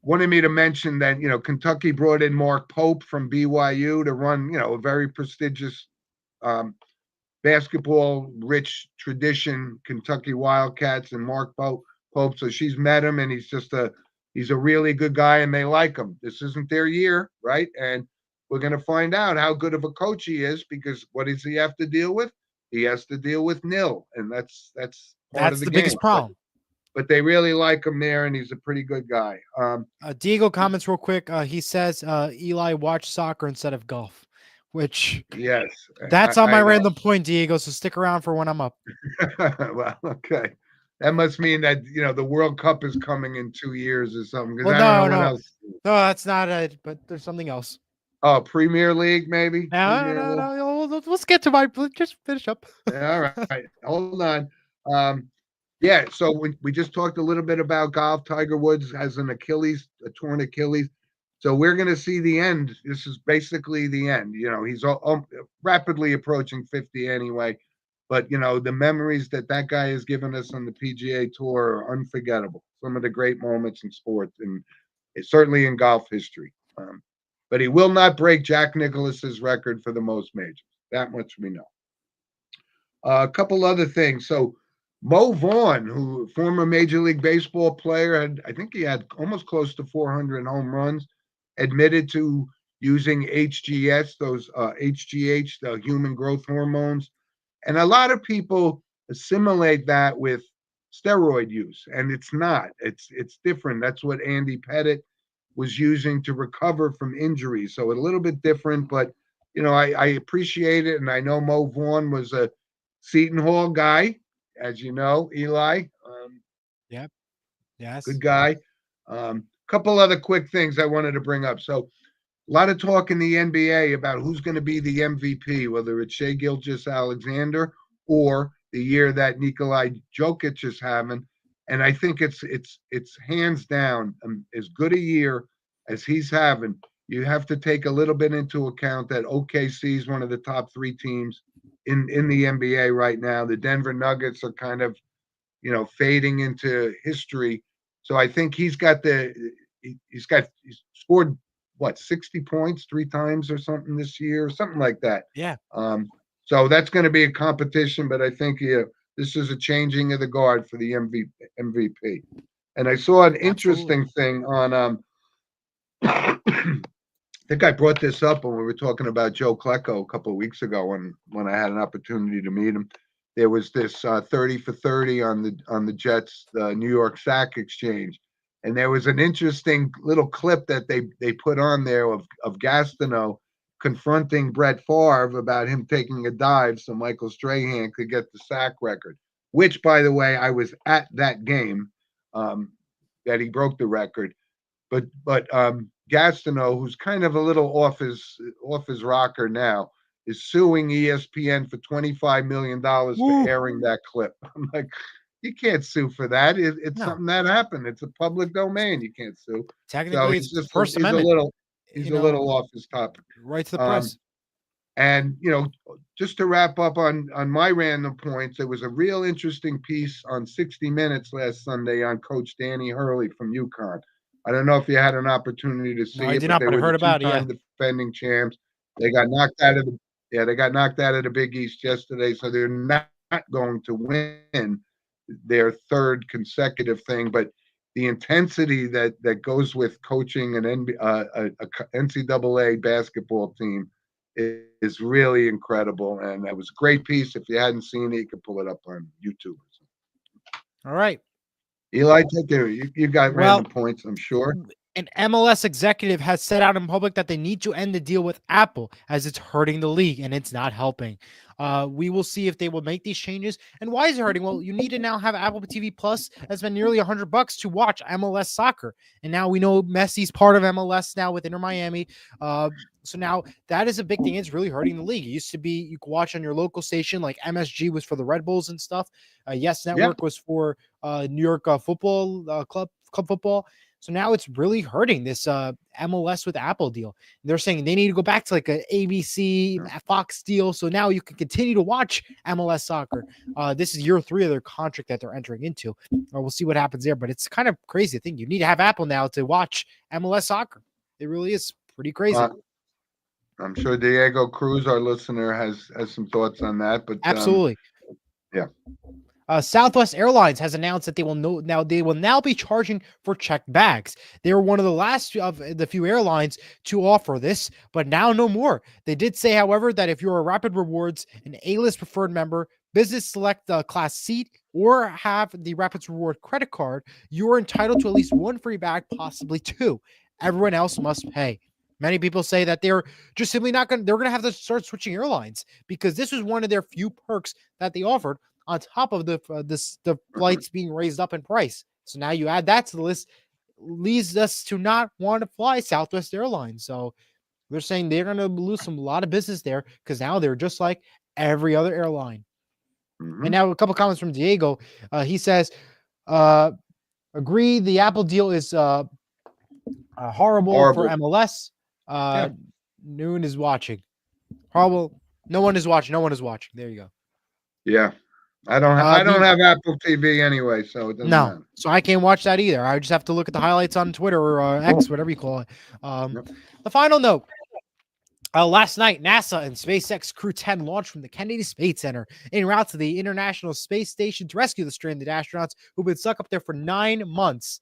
wanted me to mention that Kentucky brought in Mark Pope from BYU to run a very prestigious basketball rich tradition, Kentucky Wildcats, and Mark Pope. So she's met him, and he's a really good guy, and they like him. This isn't their year, right? And we're going to find out how good of a coach he is, because what does he have to deal with? He has to deal with nil, and that's part of the game.
Biggest problem.
But they really like him there, and he's a pretty good guy.
Diego comments real quick. He says, Eli, watch soccer instead of golf, which
yes,
that's on my random point, Diego. So stick around for when I'm up.
Well, okay. That must mean that the World Cup is coming in 2 years or something.
Well, no, that's not it. But there's something else.
Oh, Premier League, maybe.
No. Let's get to just finish up.
All right, hold on. Yeah, so we just talked a little bit about golf. Tiger Woods has a torn Achilles. So we're going to see the end. This is basically the end. He's rapidly approaching 50 anyway. But, the memories that guy has given us on the PGA Tour are unforgettable. Some of the great moments in sports, and certainly in golf history. But he will not break Jack Nicklaus's record for the most majors. That much we know. A couple other things. So Mo Vaughn, who former Major League Baseball player, I think he had almost close to 400 home runs, admitted to using HGH, the human growth hormones. And a lot of people assimilate that with steroid use, and it's not. It's different. That's what Andy Pettit was using to recover from injuries. So a little bit different, but I appreciate it. And I know Mo Vaughn was a Seton Hall guy, as you know, Eli.
Yep. Yes.
Good guy. Couple other quick things I wanted to bring up. So A lot of talk in the NBA about who's going to be the MVP, whether it's Shai Gilgeous-Alexander or the year that Nikolai Jokic is having. And I think it's hands down as good a year as he's having. You have to take a little bit into account that OKC is one of the top 3 teams in the NBA right now. The Denver Nuggets are kind of, fading into history. So I think he's scored what, 60 points 3 times or something this year, something like that.
Yeah.
So that's going to be a competition, but I think this is a changing of the guard for the MVP. And I saw an interesting thing on I think I brought this up when we were talking about Joe Klecko a couple of weeks ago when I had an opportunity to meet him. There was this 30 for 30 on the Jets New York Sack Exchange, and there was an interesting little clip that they put on there of Gastineau confronting Brett Favre about him taking a dive so Michael Strahan could get the sack record. Which, by the way, I was at that game that he broke the record, but Gastineau, who's kind of a little off his rocker now, is suing ESPN for $25 million for airing that clip. I'm like, you can't sue for that. It's something that happened. It's a public domain. You can't sue.
Technically,
so
it's First Amendment.
He's a little off his topic.
Right to the press.
And just to wrap up on my random points, there was a real interesting piece on 60 Minutes last Sunday on Coach Danny Hurley from UConn. I don't know if you had an opportunity to see it.
I did not, but I heard about it. Yeah.
Defending champs. They got knocked out of the Big East yesterday, so they're not going to win their 3rd consecutive thing. But the intensity that goes with coaching an NCAA basketball team is really incredible, and that was a great piece. If you hadn't seen it, you could pull it up on YouTube.
All right.
Eli, take care. You got random points, I'm sure.
An MLS executive has said out in public that they need to end the deal with Apple as it's hurting the league and it's not helping. We will see if they will make these changes. And why is it hurting? Well, you need to now have Apple TV Plus. That's been nearly $100 to watch MLS soccer. And now we know Messi's part of MLS now with Inter Miami. So now that is a big thing. It's really hurting the league. It used to be you could watch on your local station, like MSG was for the Red Bulls and stuff. Yes Network was for New York football club football. So now it's really hurting this MLS with Apple deal. They're saying they need to go back to like a ABC, Fox deal. So now you can continue to watch MLS soccer. This is year 3 of their contract that they're entering into. We'll see what happens there. But it's kind of crazy. I think you need to have Apple now to watch MLS soccer. It really is pretty crazy.
I'm sure Diego Cruz, our listener, has some thoughts on that. But
absolutely.
Yeah.
Southwest Airlines has announced that they will now be charging for checked bags. They were one of the last of the few airlines to offer this, but now no more. They did say, however, that if you're a Rapid Rewards, an A-list preferred member, business select class seat, or have the Rapid Reward credit card, you are entitled to at least 1 free bag, possibly 2. Everyone else must pay. Many people say that they're just simply not going to, they're going to have to start switching airlines because this was one of their few perks that they offered on top of the flights being raised up in price. So now you add that to the list, leads us to not want to fly Southwest Airlines. So they're saying they're going to lose a lot of business there because now they're just like every other airline. And now a couple comments from Diego. He says, agree the Apple deal is horrible for MLS. Noon is watching. Horrible. No one is watching. There you go.
Yeah. I don't have Apple TV anyway, so it doesn't matter.
So I can't watch that either. I just have to look at the highlights on Twitter or X, whatever you call it. The final note. Last night, NASA and SpaceX Crew 10 launched from the Kennedy Space Center en route to the International Space Station to rescue the stranded astronauts who've been stuck up there for 9 months.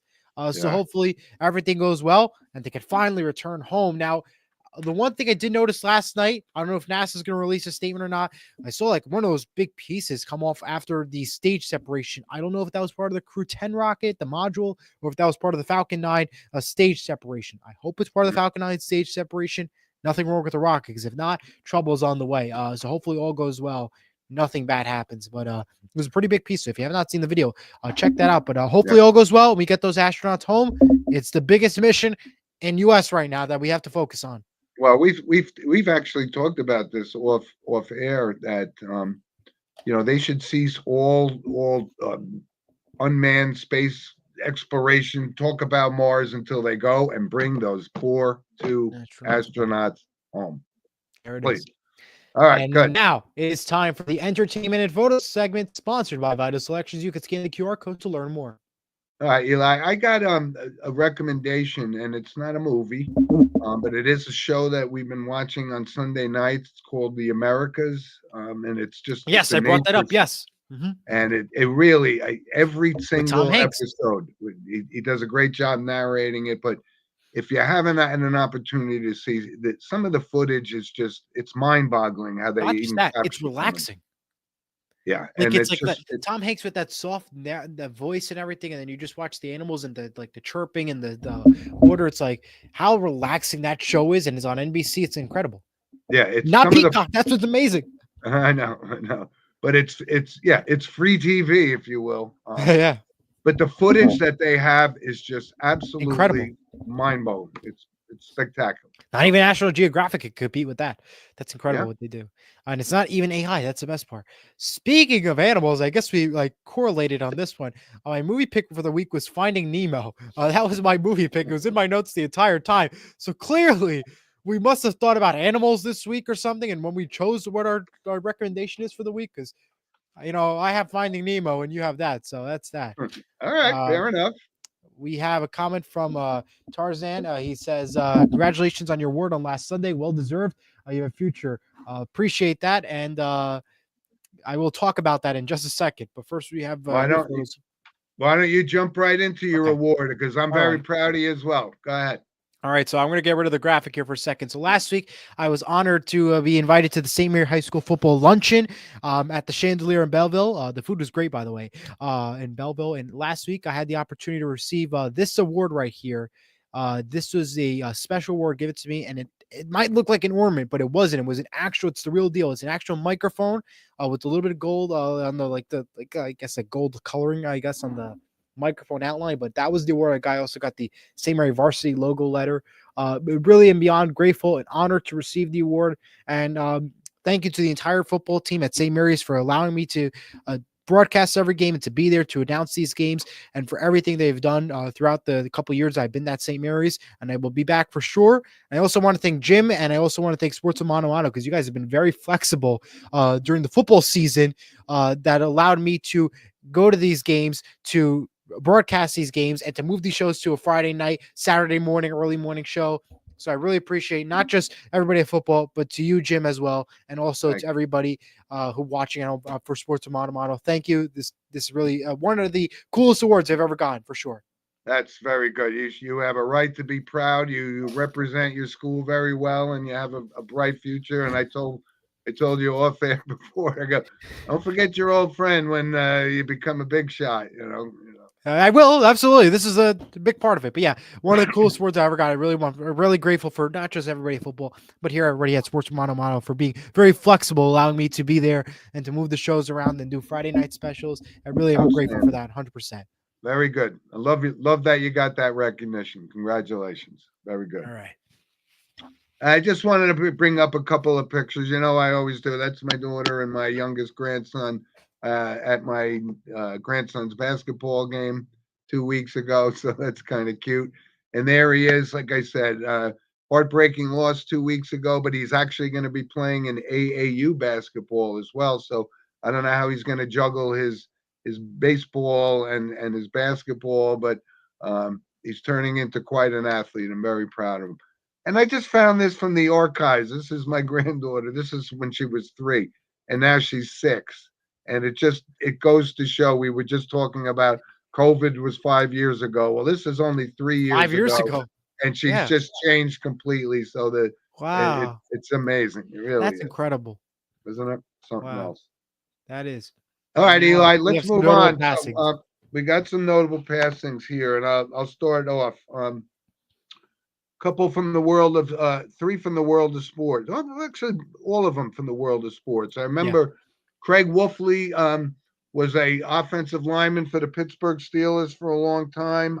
So hopefully everything goes well and they can finally return home. Now, the one thing I did notice last night, I don't know if NASA's going to release a statement or not. I saw like one of those big pieces come off after the stage separation. I don't know if that was part of the Crew 10 rocket, the module, or if that was part of the Falcon 9 stage separation. I hope it's part of the Falcon 9 stage separation. Nothing wrong with the rocket, because if not, trouble is on the way. So hopefully all goes well. Nothing bad happens. But it was a pretty big piece. So if you have not seen the video, check that out. But hopefully all goes well. We get those astronauts home. It's the biggest mission in U.S. right now that we have to focus on.
Well, we've actually talked about this off air that they should cease all unmanned space exploration. Talk about Mars until they go and bring those poor two
Astronauts back.
astronauts home,
There it
please.
is.
All right,
And
good.
now it is time for the entertainment and photo segment sponsored by Vital Selections. You can scan the QR code to learn more.
All right, Eli, I got a recommendation, and it's not a movie, but it is a show that we've been watching on Sunday nights. It's called The Americas, and it's
Yes,
a
I brought that
nature,
up. Yes. Mhm.
and it really every
With Tom
single
Hanks.
episode, he does a great job narrating it. But if you haven't had an opportunity to see that, some of the footage is it's mind-boggling how they
Not just
even
that, it's
capture some of it.
relaxing.
Yeah,
Like
and
it's
it's
like that
just it,
Tom Hanks with that soft the voice and everything, and then you just watch the animals and the chirping and the water. It's like how relaxing that show is, and it's on NBC. It's incredible.
yeah, it's
Not
some of the
Peacock. That's what's amazing.
I know, but it's free TV, if you will.
Yeah,
But the footage that they have is just
incredible.
absolutely mind-blowing. It's spectacular.
Not
So
even National Geographic could compete with that. That's incredible
yeah,
what they do. And it's not even AI. That's the best part. Speaking of animals, I guess we like correlated on this one. My movie pick for the week was Finding Nemo. That was my movie pick. It was in my notes the entire time. So clearly, we must have thought about animals this week or something. And when we chose what our recommendation is for the week, because I have Finding Nemo and you have that. So that's that.
all right,
Uh,
fair enough.
we have a comment from Tarzan. He says, "Congratulations on your award on last Sunday. Well deserved. You have a future. Appreciate that." And I will talk about that in just a second. But first, we have
Why
your
don't you
photos.
Why don't you jump right into your
Okay.
award, because I'm
All
very
right.
proud of you as well. Go ahead.
All right, so I'm going to get rid of the graphic here for a second. So last week, I was honored to be invited to the St. Mary High School football luncheon at the Chandelier in Belleville. The food was great, by the way, in Belleville. And last week, I had the opportunity to receive this award right here. This was a special award given to me, and it might look like an ornament, but it wasn't. It was an actual. It's the real deal. It's an actual microphone with a little bit of gold on the I guess a gold coloring, I guess, on the microphone outline. But that was the award I got. I also got the St. Mary Varsity logo letter. Really am beyond grateful and honored to receive the award. And thank you to the entire football team at St. Mary's for allowing me to broadcast every game and to be there to announce these games, and for everything they've done throughout the couple years I've been at St. Mary's, and I will be back for sure. I also want to thank Jim, and I also want to thank Sports of Mono-Logue, because you guys have been very flexible during the football season that allowed me to go to these games, to broadcast these games, and to move these shows to a Friday night, Saturday morning, early morning show. So I really appreciate not just everybody at football, but to you, Jim, as well, and also
Thank
to everybody who watching for Sports of Mono. Thank you. This is really one of the coolest awards I've ever gotten, for sure.
That's very good. You have a right to be proud. You represent your school very well, and you have a bright future. And I told you off air before. I go, don't forget your old friend when you become a big shot.
I will, absolutely. This is a big part of it. But yeah, one of the coolest awards I ever got. I'm really grateful for not just everybody at football, but here everybody at Sports Mono for being very flexible, allowing me to be there and to move the shows around and do Friday night specials. I really am grateful for
Outstanding.
that, 100%.
Very good. I love you. Love that you got that recognition. Congratulations. Very good.
All right.
I just wanted to bring up a couple of pictures. I always do. That's my daughter and my youngest grandson at my grandson's basketball game 2 weeks ago. So that's kind of cute. And there he is. Like I said, heartbreaking loss 2 weeks ago, but he's actually going to be playing in AAU basketball as well. So I don't know how he's going to juggle his baseball and his basketball, but he's turning into quite an athlete. I'm very proud of him. And I just found this from the archives. This is my granddaughter. This is when she was 3, and now she's 6. And it goes to show, we were just talking about COVID was 5 years ago. Well, this is only 3 years
5 years
ago,
ago.
and she's
Yeah.
just changed completely. So that
Wow.
it's amazing. It really
That's
is,
incredible.
isn't it? Something
Wow.
else.
That is.
All right,
And now
Eli,
we
let's
have some
move
notable
on. So,
passings.
we got some notable passings here, and I'll start off. Couple from the world of 3 from the world of sports. Oh, actually, all of them from the world of sports. I
Yeah.
remember Craig Wolfley was a offensive lineman for the Pittsburgh Steelers for a long time.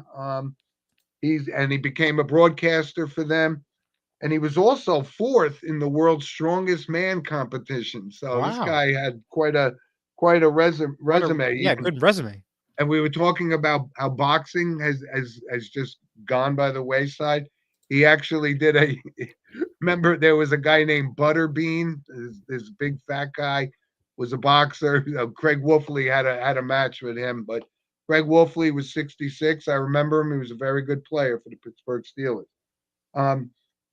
He became a broadcaster for them. and he was also fourth in the world's strongest man competition. So this
Wow.
guy had quite a resume.
Yeah,
Even,
good resume.
and we were talking about how boxing has just gone by the wayside. He actually did a. Remember, there was a guy named Butterbean. This big fat guy was a boxer. Craig Wolfley had a match with him, but Craig Wolfley was 66. I remember him. He was a very good player for the Pittsburgh Steelers. Um,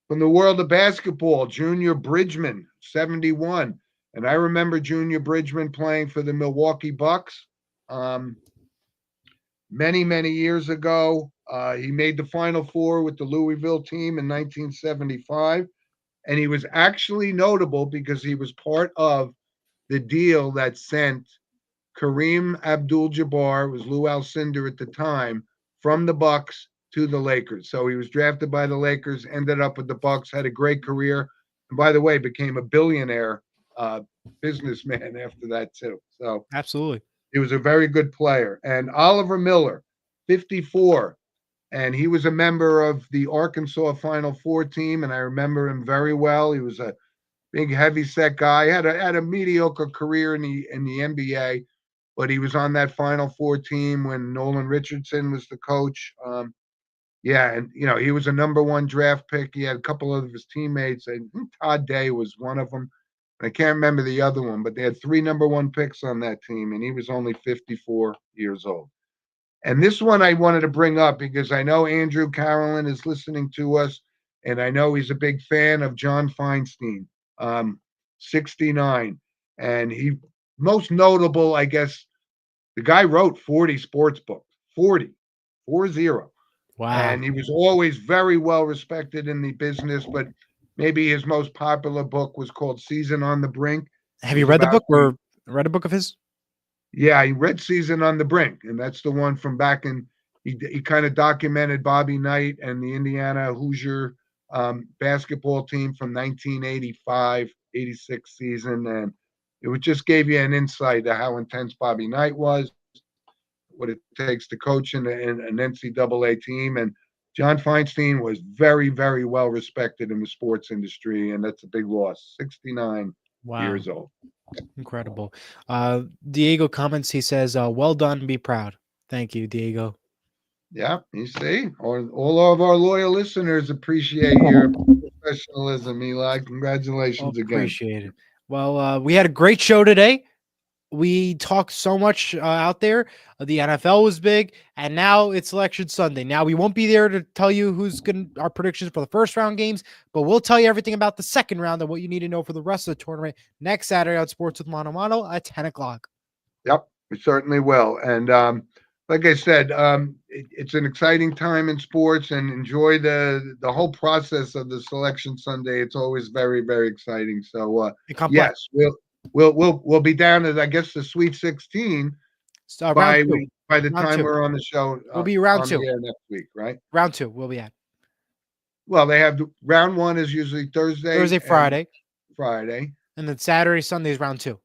from the world of basketball, Junior Bridgman, 71. And I remember Junior Bridgman playing for the Milwaukee Bucks many years ago. He made the Final Four with the Louisville team in 1975. And he was actually notable because he was part of the deal that sent Kareem Abdul-Jabbar, was Lou Alcindor at the time, from the Bucks to the Lakers. So he was drafted by the Lakers, ended up with the Bucks, had a great career, and by the way, became a billionaire businessman after that too. So
Absolutely.
he was a very good player. And Oliver Miller, 54, and he was a member of the Arkansas Final Four team, and I remember him very well. He was a big, heavy-set guy. Had a mediocre career in the NBA, but he was on that Final Four team when Nolan Richardson was the coach. Yeah, and he was a #1 draft pick. He had a couple of his teammates, and Todd Day was one of them. I can't remember the other one, but they had 3 #1 picks on that team, and he was only 54 years old. And this one I wanted to bring up because I know Andrew Carolyn is listening to us, and I know he's a big fan of John Feinstein, 69. And he, most notable, I guess, the guy wrote 40 sports books, 40.
Wow.
And he was always very well respected in the business, but maybe his most popular book was called Season on the Brink.
Have you read the book or read a book of his?
Yeah, I read Season on the Brink, and that's the one from back in. He kind of documented Bobby Knight and the Indiana Hoosier basketball team from 1985, 86 season, and it would just gave you an insight to how intense Bobby Knight was, what it takes to coach in an NCAA team, and John Feinstein was very well respected in the sports industry, and that's a big loss. 69 years old.
Incredible. Diego comments, he says, well done, be proud. Thank you, Diego.
Yeah, you see, all of our loyal listeners appreciate your professionalism, Eli. Congratulations again.
Appreciate it. Well, we had a great show today. We talked so much out there. The NFL was big, and now it's Election Sunday. Now we won't be there to tell you who's going our predictions for the first round games, but we'll tell you everything about the second round and what you need to know for the rest of the tournament next Saturday on Sports with Mono at 10 o'clock.
Yep, we certainly will. And like I said, it's an exciting time in sports, and enjoy the whole process of the Selection Sunday. It's always very exciting. So yes, we'll be down at, I guess, the Sweet 16 by the time we're on the show.
We'll be round 2
next week, right?
Round 2 we'll be at.
Well, they have round 1 is usually Thursday,
Friday,
and
then Saturday, Sunday is round 2.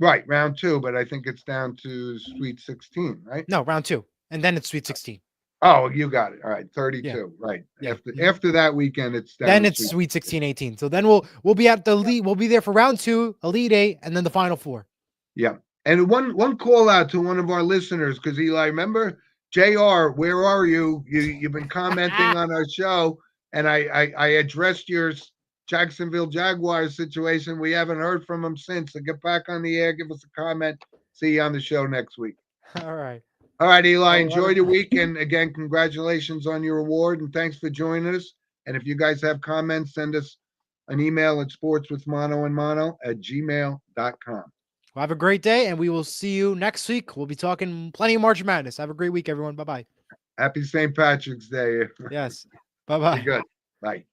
Right, round 2, but I think it's down to Sweet 16, right?
No, round 2, and then it's Sweet 16.
Oh, you got it. All right, 32,
yeah.
Right.
Yeah.
After that weekend, it's down.
Then it's Sweet 16, 18. So then we'll be at the lead. We'll be there for round 2, Elite 8, and then the Final 4.
Yeah, and one call out to one of our listeners, because Eli, remember, JR, where are you? You've been commenting on our show, and I addressed your Jacksonville Jaguars situation. We haven't heard from him since. So get back on the air, give us a comment. See you on the show next week.
All right,
Eli. Enjoy the weekend. Again, congratulations on your award, and thanks for joining us. And if you guys have comments, send us an email at sportswithmonoandmono@gmail.com.
Well, have a great day, and we will see you next week. We'll be talking plenty of March Madness. Have a great week, everyone. Bye-bye.
Happy St. Patrick's Day.
Yes. Bye-bye.
Good. Bye.